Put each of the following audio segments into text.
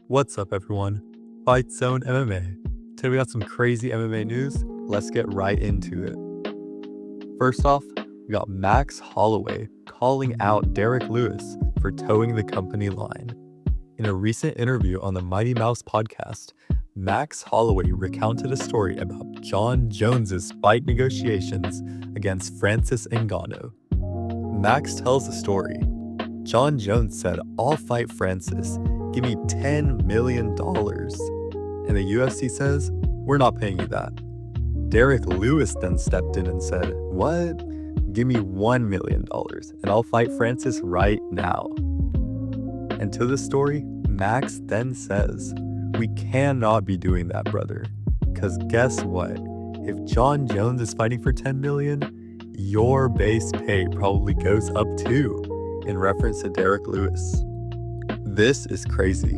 What's up, everyone? Fight Zone MMA. Today we got some crazy MMA news. Let's get right into it. First off, we got Max Holloway calling out Derrick Lewis for towing the company line. In a recent interview on the Mighty Mouse podcast, Max Holloway recounted a story about Jon Jones' fight negotiations against Francis Ngannou. Max tells the story. Jon Jones said, "I'll fight Francis. Give me $10 million. And the UFC says, "We're not paying you that." Derrick Lewis then stepped in and said, "What? Give me $1 million and I'll fight Francis right now." And to the story, Max then says, "We cannot be doing that, brother. Because guess what? If Jon Jones is fighting for $10 million, your base pay probably goes up too," in reference to Derrick Lewis. This is crazy.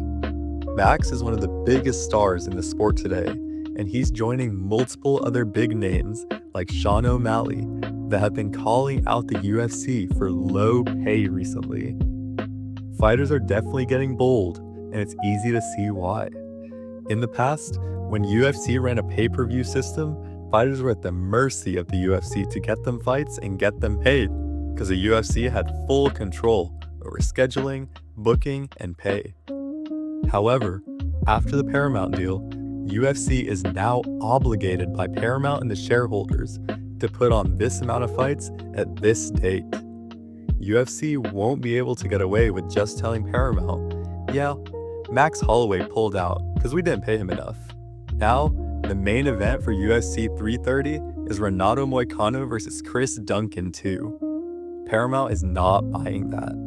Max is one of the biggest stars in the sport today, and he's joining multiple other big names like Sean O'Malley that have been calling out the UFC for low pay recently. Fighters are definitely getting bold, and it's easy to see why. In the past, when UFC ran a pay-per-view system, fighters were at the mercy of the UFC to get them fights and get them paid, because the UFC had full control over scheduling, booking, and pay. However, after the Paramount deal, UFC is now obligated by Paramount and the shareholders to put on this amount of fights at this date. UFC won't be able to get away with just telling Paramount, "Yeah, Max Holloway pulled out because we didn't pay him enough." Now, the main event for UFC 330 is Renato Moicano versus Chris Duncan 2. Paramount is not buying that.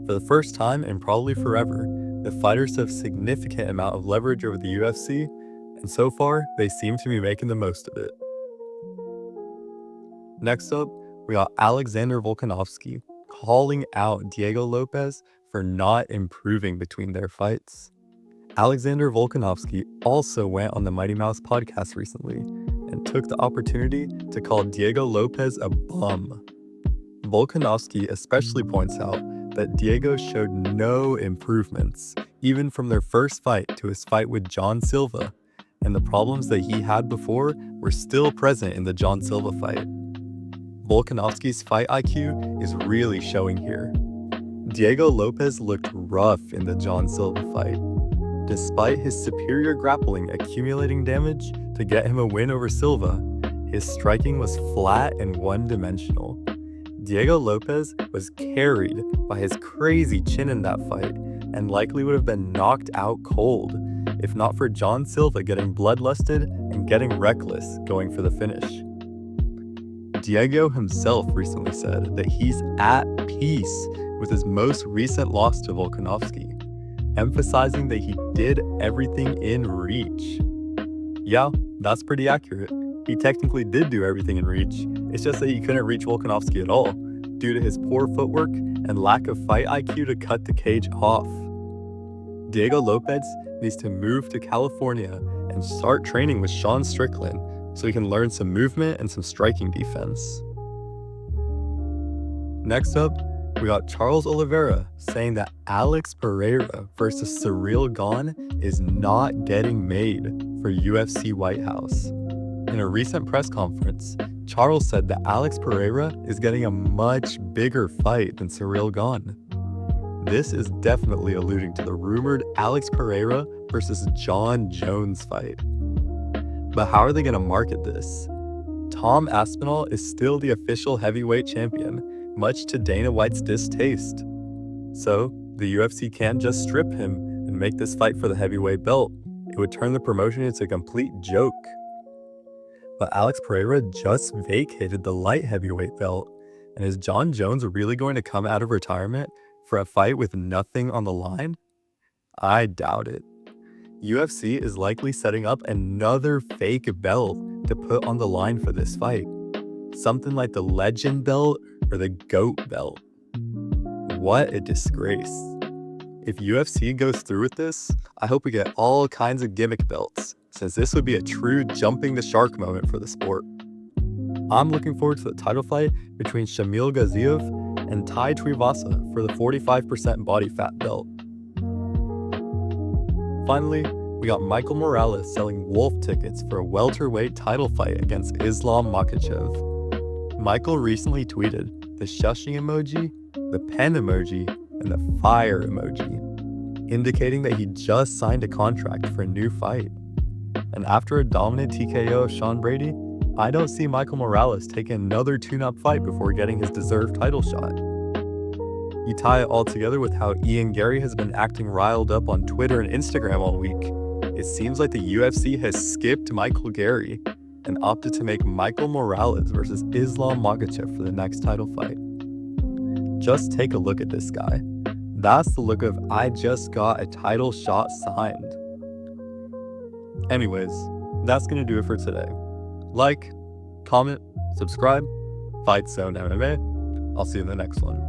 For the first time and probably forever, the fighters have a significant amount of leverage over the UFC, and so far, they seem to be making the most of it. Next up, we got Alexander Volkanovski calling out Diego Lopes for not improving between their fights. Alexander Volkanovski also went on the Mighty Mouse podcast recently and took the opportunity to call Diego Lopes a bum. Volkanovski especially points out that Diego showed no improvements, even from their first fight to his fight with John Silva, and the problems that he had before were still present in the John Silva fight. Volkanovski's fight IQ is really showing here. Diego Lopes looked rough in the John Silva fight. Despite his superior grappling accumulating damage to get him a win over Silva, his striking was flat and one-dimensional. Diego Lopes was carried by his crazy chin in that fight and likely would have been knocked out cold if not for John Silva getting bloodlusted and getting reckless going for the finish. Diego himself recently said that he's at peace with his most recent loss to Volkanovski, emphasizing that he did everything in reach. Yeah, that's pretty accurate. He technically did do everything in reach. It's just that he couldn't reach Volkanovski at all due to his poor footwork and lack of fight IQ to cut the cage off. Diego Lopes needs to move to California and start training with Sean Strickland so he can learn some movement and some striking defense. Next up, we got Charles Oliveira saying that Alex Pereira versus Cyril Gane is not getting made for UFC White House. In a recent press conference, Charles said that Alex Pereira is getting a much bigger fight than Cyril Gane. This is definitely alluding to the rumored Alex Pereira versus Jon Jones fight. But how are they going to market this? Tom Aspinall is still the official heavyweight champion, much to Dana White's distaste. So, the UFC can't just strip him and make this fight for the heavyweight belt. It would turn the promotion into a complete joke. But Alex Pereira just vacated the light heavyweight belt, and is Jon Jones really going to come out of retirement for a fight with nothing on the line? I doubt it. UFC is likely setting up another fake belt to put on the line for this fight. Something like the Legend belt or the GOAT belt. What a disgrace. If UFC goes through with this, I hope we get all kinds of gimmick belts, since this would be a true jumping the shark moment for the sport. I'm looking forward to the title fight between Shamil Gaziev and Tai Tuivasa for the 45% body fat belt. Finally, we got Michael Morales selling wolf tickets for a welterweight title fight against Islam Makhachev. Michael recently tweeted the shushing emoji, the pen emoji, and the fire emoji, indicating that he just signed a contract for a new fight. And after a dominant TKO of Sean Brady, I don't see Michael Morales taking another tune-up fight before getting his deserved title shot. You tie it all together with how Ian Gary has been acting riled up on Twitter and Instagram all week. It seems like the UFC has skipped Michael Gary and opted to make Michael Morales versus Islam Makhachev for the next title fight. Just take a look at this guy. That's the look of I just got a title shot signed. Anyways, that's gonna do it for today. Like, comment, subscribe, Fight Zone MMA. I'll see you in the next one.